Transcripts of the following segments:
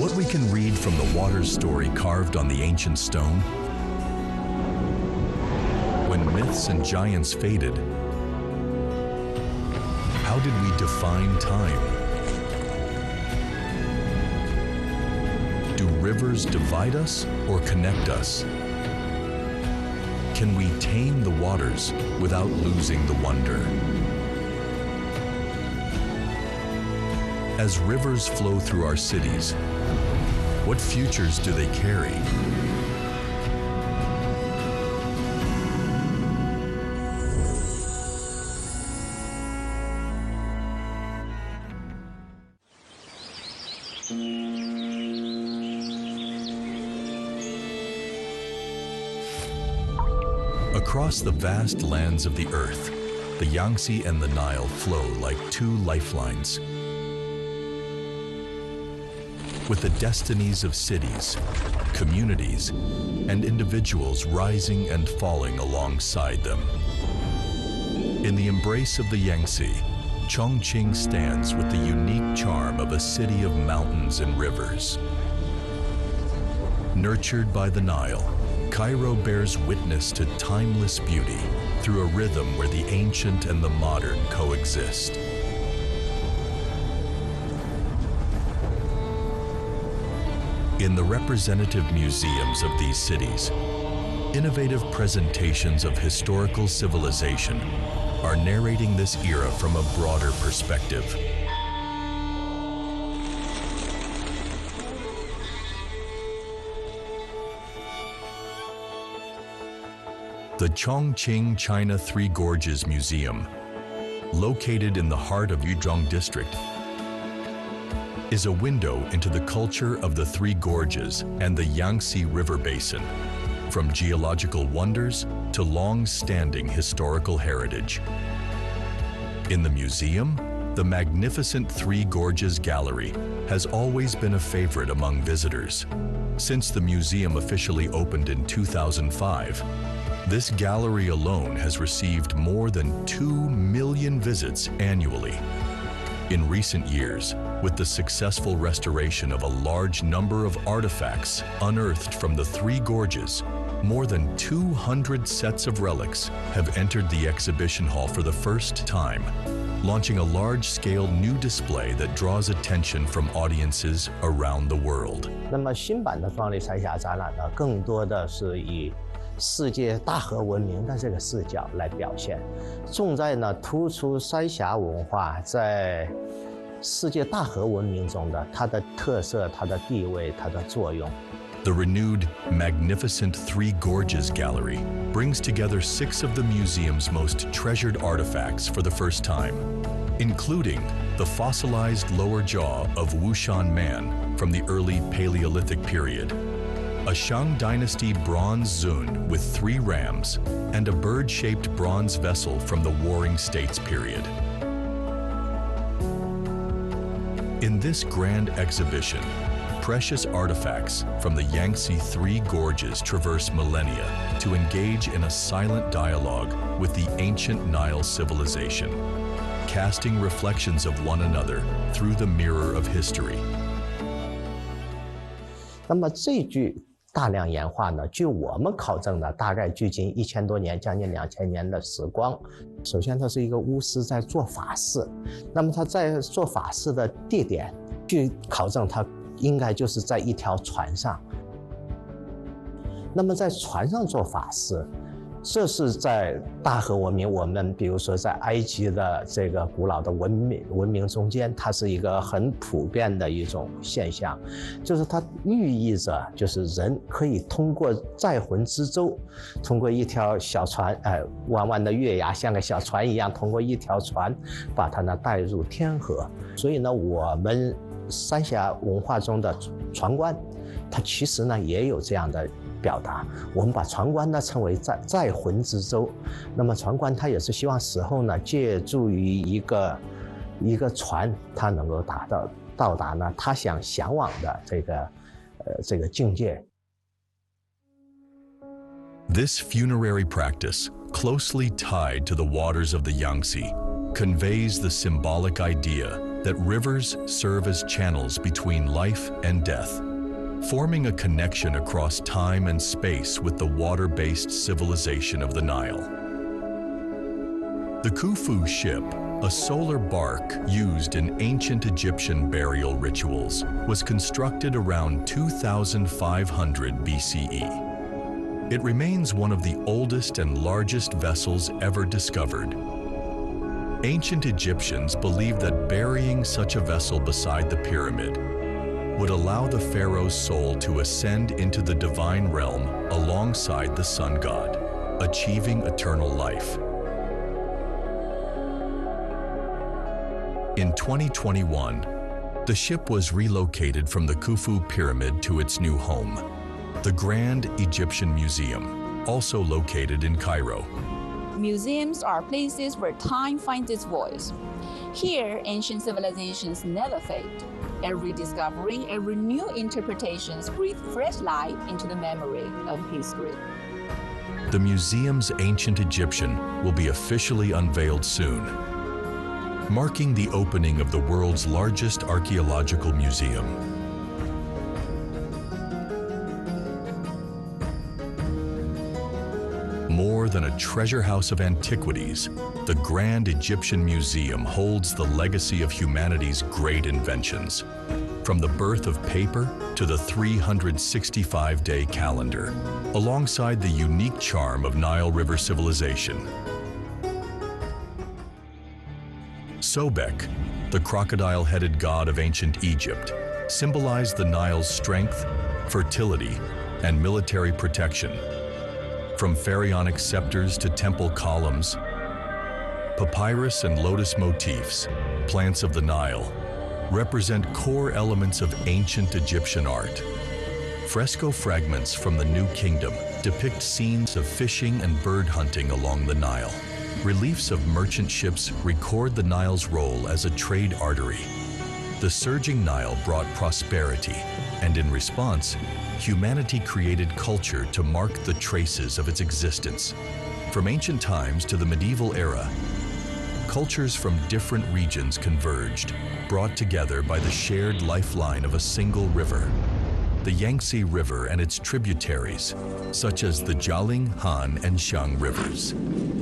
what we can read from the water's story carved on the ancient stone? When myths and giants faded, how did we define time? Do rivers divide us or connect us? Can we tame the waters without losing the wonder? As rivers flow through our cities, what futures do they carry? Across the vast lands of the earth, the Yangtze and the Nile flow like two lifelines. With the destinies of cities, communities, and individuals rising and falling alongside them. In the embrace of the Yangtze, Chongqing stands with the unique charm of a city of mountains and rivers. Nurtured by the Nile, Cairo bears witness to timeless beauty through a rhythm where the ancient and the modern coexist. In the representative museums of these cities, innovative presentations of historical civilization are narrating this era from a broader perspective. The Chongqing China Three Gorges Museum, located in the heart of Yuzhong District, is a window into the culture of the Three Gorges and the Yangtze River Basin, from geological wonders to long-standing historical heritage. In the museum, the magnificent Three Gorges Gallery has always been a favorite among visitors. Since the museum officially opened in 2005, this gallery alone has received more than 2 million visits annually. In recent years, with the successful restoration of a large number of artifacts unearthed from the Three Gorges, more than 200 sets of relics have entered the exhibition hall for the first time, launching a large-scale new display that draws attention from audiences around the world. 那么新版的壮丽三峡展览呢，更多的是以世界大河文明的这个视角来表现，重在呢突出三峡文化在世界大河文明中的它的特色、它的地位、它的作用。The renewed, magnificent Three Gorges Gallery brings together 6 of the museum's most treasured artifacts for the first time, including the fossilized lower jaw of Wushan man from the early Paleolithic period, a Shang Dynasty bronze zun with 3 rams, and a bird-shaped bronze vessel from the Warring States period. In this grand exhibition, precious artifacts from the Yangtze Three Gorges traverse millennia to engage in a silent dialogue with the ancient Nile civilization, casting reflections of one another through the mirror of history. 那么这具大量岩画呢，据我们考证呢，大概距今1000多年，将近2000年的时光。首先，它是一个巫师在做法事，那么他在做法事的地点，据考证，他应该就是在一条船上。那么在船上做法事，这是在大河文明，我们比如说在埃及的这个古老的文明中间，它是一个很普遍的一种现象，就是它寓意着就是人可以通过载魂之舟，通过一条小船，弯弯的月牙像个小船一样，通过一条船把它呢带入天河。所以呢，我们三峡文化中的船官，它其实呢也有这样的表达。我们把船官呢称为载魂之舟，那么船官他也是希望死后呢借助于一个船，他能够到达呢他想向往的这个境界。This funerary practice, closely tied to the waters of the Yangtze, conveys the symbolic idea that rivers serve as channels between life and death, forming a connection across time and space with the water-based civilization of the Nile. The Khufu ship, a solar bark used in ancient Egyptian burial rituals, was constructed around 2500 BCE. It remains one of the oldest and largest vessels ever discovered. Ancient Egyptians believed that burying such a vessel beside the pyramid would allow the pharaoh's soul to ascend into the divine realm alongside the sun god, achieving eternal life. In 2021, the ship was relocated from the Khufu pyramid to its new home, the Grand Egyptian Museum, also located in Cairo. Museums are places where time finds its voice. Here, ancient civilizations never fade. Every discovery, every new interpretation breathes fresh light into the memory of history. The museum's ancient Egyptian will be officially unveiled soon, marking the opening of the world's largest archaeological museum. More than a treasure house of antiquities, the Grand Egyptian Museum holds the legacy of humanity's great inventions, from the birth of paper to the 365-day calendar, alongside the unique charm of Nile River civilization. Sobek, the crocodile-headed god of ancient Egypt, symbolized the Nile's strength, fertility, and military protection. From pharaonic scepters to temple columns, papyrus and lotus motifs, plants of the Nile, represent core elements of ancient Egyptian art. Fresco fragments from the New Kingdom depict scenes of fishing and bird hunting along the Nile. Reliefs of merchant ships record the Nile's role as a trade artery. The surging Nile brought prosperity, and in response, humanity created culture to mark the traces of its existence. From ancient times to the medieval era, cultures from different regions converged, brought together by the shared lifeline of a single river. The Yangtze River and its tributaries, such as the Jialing, Han, and Xiang rivers,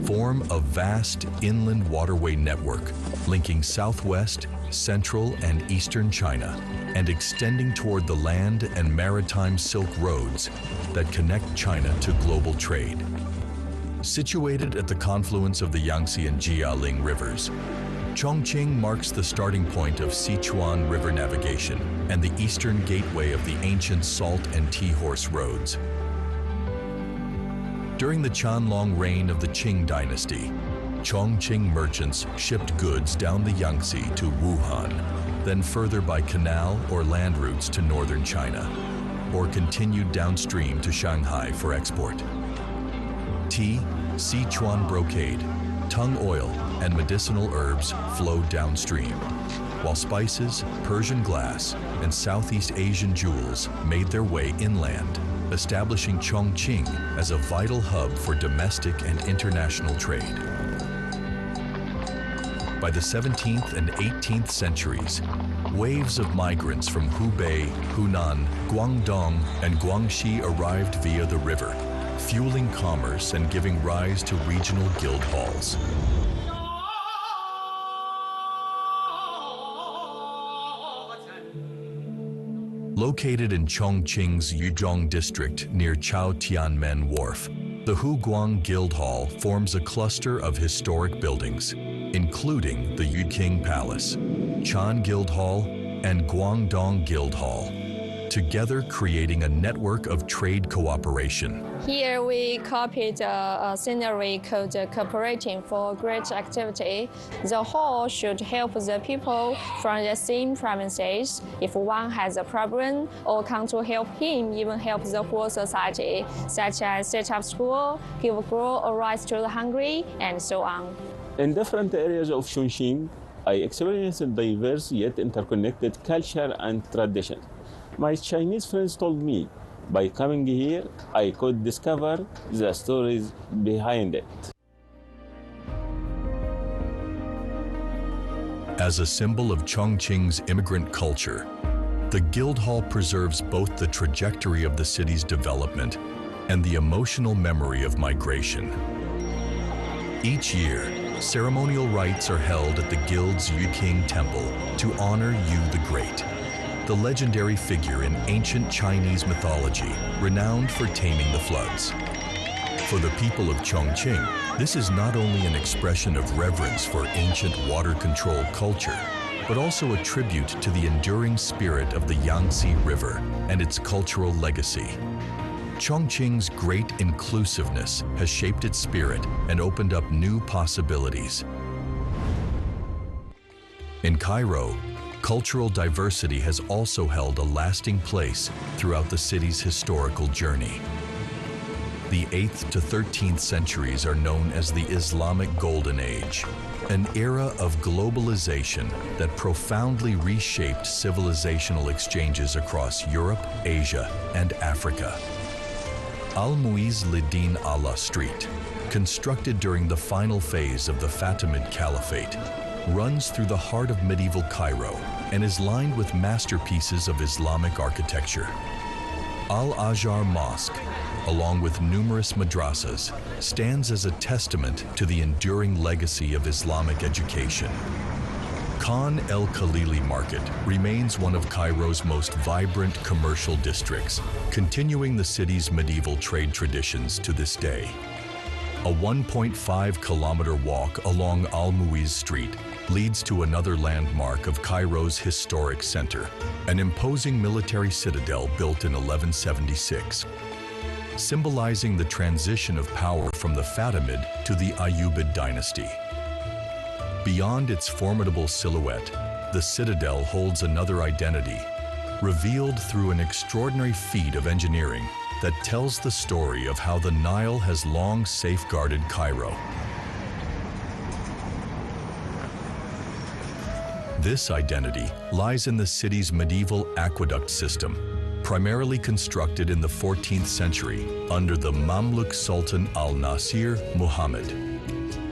form a vast inland waterway network linking southwest, central, and eastern China, and extending toward the land and maritime Silk Roads that connect China to global trade. Situated at the confluence of the Yangtze and Jialing rivers, Chongqing marks the starting point of Sichuan River navigation and the eastern gateway of the ancient Salt and Tea Horse roads. During the Qianlong reign of the Qing dynasty, Chongqing merchants shipped goods down the Yangtze to Wuhan, then further by canal or land routes to northern China, or continued downstream to Shanghai for export. Tea, Sichuan brocade, tung oil, and medicinal herbs flowed downstream, while spices, Persian glass, and Southeast Asian jewels made their way inland, establishing Chongqing as a vital hub for domestic and international trade. By the 17th and 18th centuries, waves of migrants from Hubei, Hunan, Guangdong, and Guangxi arrived via the river, fueling commerce and giving rise to regional guild halls. Located in Chongqing's Yuzhong district near Chaotianmen Wharf, the Huguang Guild Hall forms a cluster of historic buildings, including the Yuqing Palace, Chan Guild Hall, and Guangdong Guild Hall, together creating a network of trade cooperation. Here we copied a scenery called Cooperating for Great Activity. The hall should help the people from the same premises. If one has a problem or come to help him, even help the whole society, such as set up school, give grow or rise to the hungry, and so on. In different areas of Chongqing, I experienced diverse yet interconnected culture and tradition. My Chinese friends told me, by coming here, I could discover the stories behind it. As a symbol of Chongqing's immigrant culture, the Guildhall preserves both the trajectory of the city's development and the emotional memory of migration. Each year, ceremonial rites are held at the Guild's Yuqing Temple to honor Yu the Great, the legendary figure in ancient Chinese mythology, renowned for taming the floods. For the people of Chongqing, this is not only an expression of reverence for ancient water control culture, but also a tribute to the enduring spirit of the Yangtze River and its cultural legacy. Chongqing's great inclusiveness has shaped its spirit and opened up new possibilities. In Cairo, cultural diversity has also held a lasting place throughout the city's historical journey. The 8th to 13th centuries are known as the Islamic Golden Age, an era of globalization that profoundly reshaped civilizational exchanges across Europe, Asia, and Africa. Al-Muizz Lidin Allah Street, constructed during the final phase of the Fatimid Caliphate, runs through the heart of medieval Cairo and is lined with masterpieces of Islamic architecture. Al-Azhar Mosque, along with numerous madrasas, stands as a testament to the enduring legacy of Islamic education. Khan el-Khalili Market remains one of Cairo's most vibrant commercial districts, continuing the city's medieval trade traditions to this day. A 1.5-kilometer walk along Al-Muizz Street leads to another landmark of Cairo's historic center, an imposing military citadel built in 1176. Symbolizing the transition of power from the Fatimid to the Ayyubid dynasty. Beyond its formidable silhouette, the citadel holds another identity, revealed through an extraordinary feat of engineering that tells the story of how the Nile has long safeguarded Cairo. This identity lies in the city's medieval aqueduct system, primarily constructed in the 14th century under the Mamluk Sultan al-Nasir Muhammad.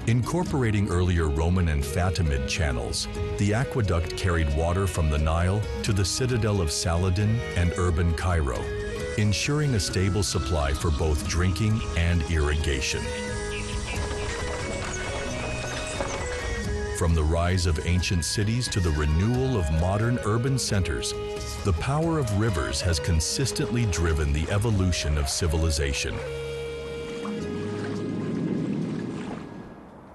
Incorporating earlier Roman and Fatimid channels, the aqueduct carried water from the Nile to the citadel of Saladin and urban Cairo, ensuring a stable supply for both drinking and irrigation. From the rise of ancient cities to the renewal of modern urban centers, the power of rivers has consistently driven the evolution of civilization.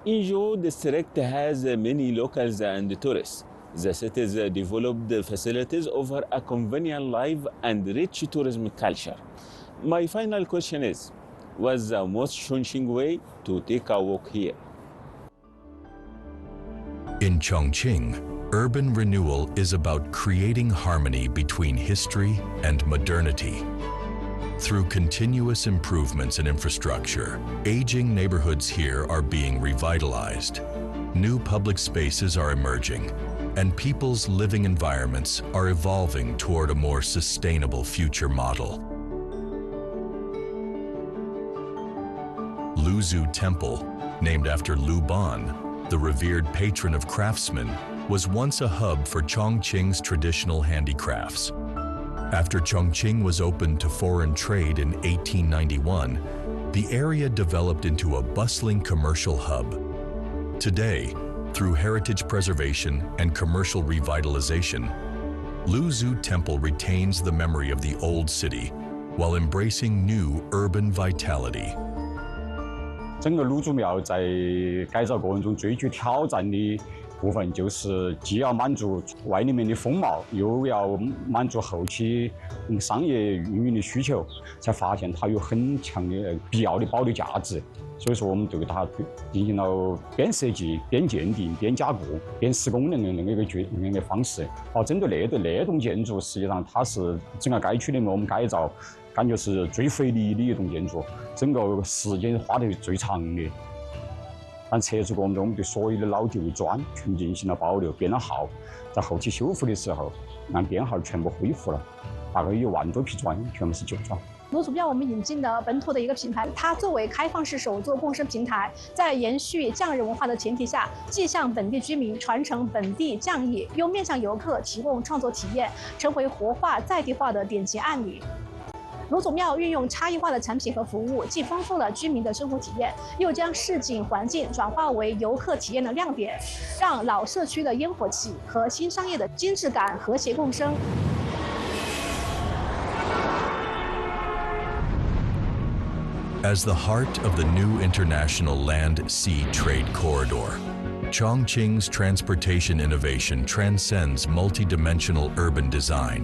Injo district has many locals and tourists. The city's developed facilities offer a convenient life and rich tourism culture. My final question is, what's the most Chongqing way to take a walk here? In Chongqing, urban renewal is about creating harmony between history and modernity. Through continuous improvements in infrastructure, aging neighborhoods here are being revitalized. New public spaces are emerging, and people's living environments are evolving toward a more sustainable future model. Luzhu Temple, named after Lu Ban, the revered patron of craftsmen, was once a hub for Chongqing's traditional handicrafts. After Chongqing was opened to foreign trade in 1891, the area developed into a bustling commercial hub. Today, through heritage preservation and commercial revitalization, Luzhu Temple retains the memory of the old city while embracing new urban vitality. 整个卢祖庙在改造过程中最具挑战的部分，就是既要满足外立面的风貌，又要满足后期商业运营的需求，才发现它有很强的必要的保留价值。所以说，我们对它进行了边设计、边鉴定、边加固、边施工的那个方式。针对那栋建筑，实际上它是整个该区里面我们改造，感觉是最费力的一栋建筑，整个时间花得最长的。但撤除过程中，我们对所有的老地砖全进行了保留，编了号，在后期修复的时候，按编号全部恢复了，大概有1万多批砖，全部是旧砖。卢祖庙我们引进的本土的一个品牌，它作为开放式手作共生平台，在延续匠人文化的前提下，既向本地居民传承本地匠艺，又面向游客提供创作体验，成为活化在地化的典型案例。卢祖庙运用差异化的产品和服务，既丰富了居民的生活体验，又将市井环境转化为游客体验的亮点，让老社区的烟火气和新商业的精致感和谐共生。As the heart of the new international land-sea trade corridor, Chongqing's transportation innovation transcends multi-dimensional urban design.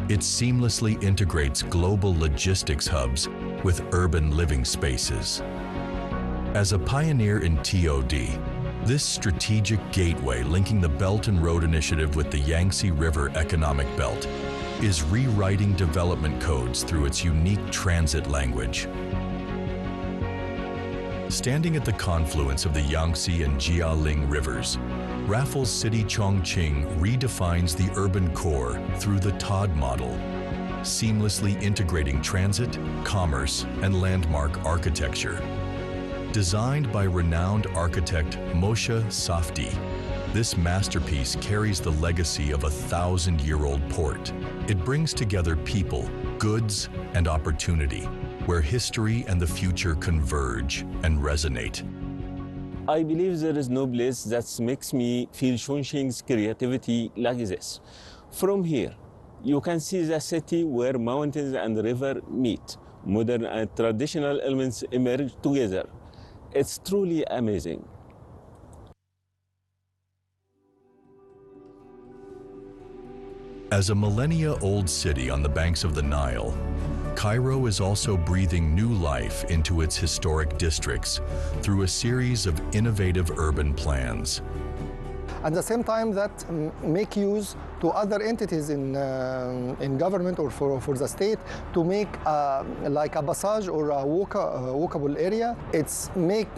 It seamlessly integrates global logistics hubs with urban living spaces. As a pioneer in TOD, this strategic gateway linking the Belt and Road Initiative with the Yangtze River Economic Belt is rewriting development codes through its unique transit language. Standing at the confluence of the Yangtze and Jialing rivers, Raffles City Chongqing redefines the urban core through the TOD model, seamlessly integrating transit, commerce, and landmark architecture. Designed by renowned architect Moshe Safdie, this masterpiece carries the legacy of a 1,000-year-old port. It brings together people, goods, and opportunity, where history and the future converge and resonate. I believe there is no place that makes me feel Chongqing's creativity like this. From here, you can see the city where mountains and river meet. Modern and traditional elements emerge together. It's truly amazing. As a millennia-old city on the banks of the Nile, Cairo is also breathing new life into its historic districts through a series of innovative urban plans. At the same time that make use to other entities in government or for the state to make like a passage or a walkable area. It's make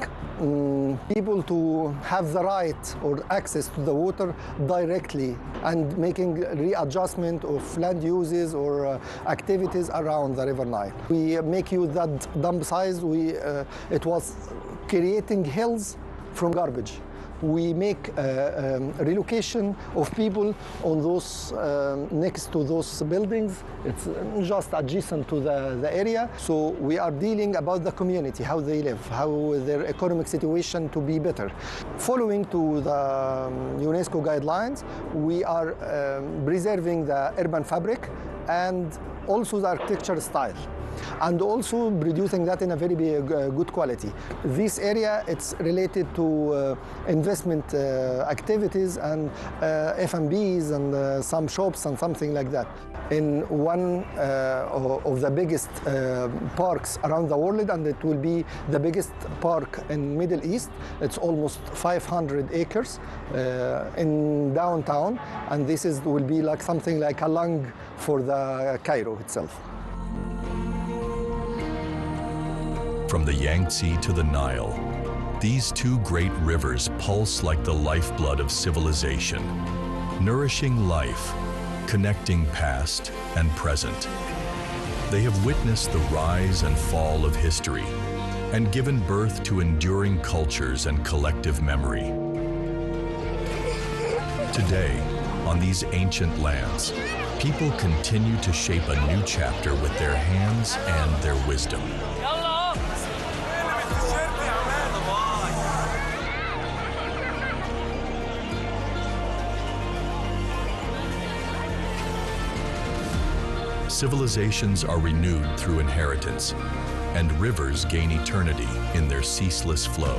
people to have the right or access to the water directly and making readjustment of land uses or activities around the River Nile. We make use that dump size. It was creating hills from garbage. We make relocation of people on those next to those buildings. It's just adjacent to the area. So we are dealing about the community, how they live, how their economic situation to be better. Following to the UNESCO guidelines, we are preserving the urban fabric and also the architecture style, and also producing that in a very good quality. This area, it's related to investment activities and F&Bs and some shops and something like that. In one of the biggest parks around the world, and it will be the biggest park in Middle East. It's almost 500 acres in downtown, and this will be like something like a lung for the Cairo itself. From the Yangtze to the Nile, these two great rivers pulse like the lifeblood of civilization, nourishing life, connecting past and present. They have witnessed the rise and fall of history and given birth to enduring cultures and collective memory. Today, on these ancient lands, people continue to shape a new chapter with their hands and their wisdom. Civilizations are renewed through inheritance, and rivers gain eternity in their ceaseless flow.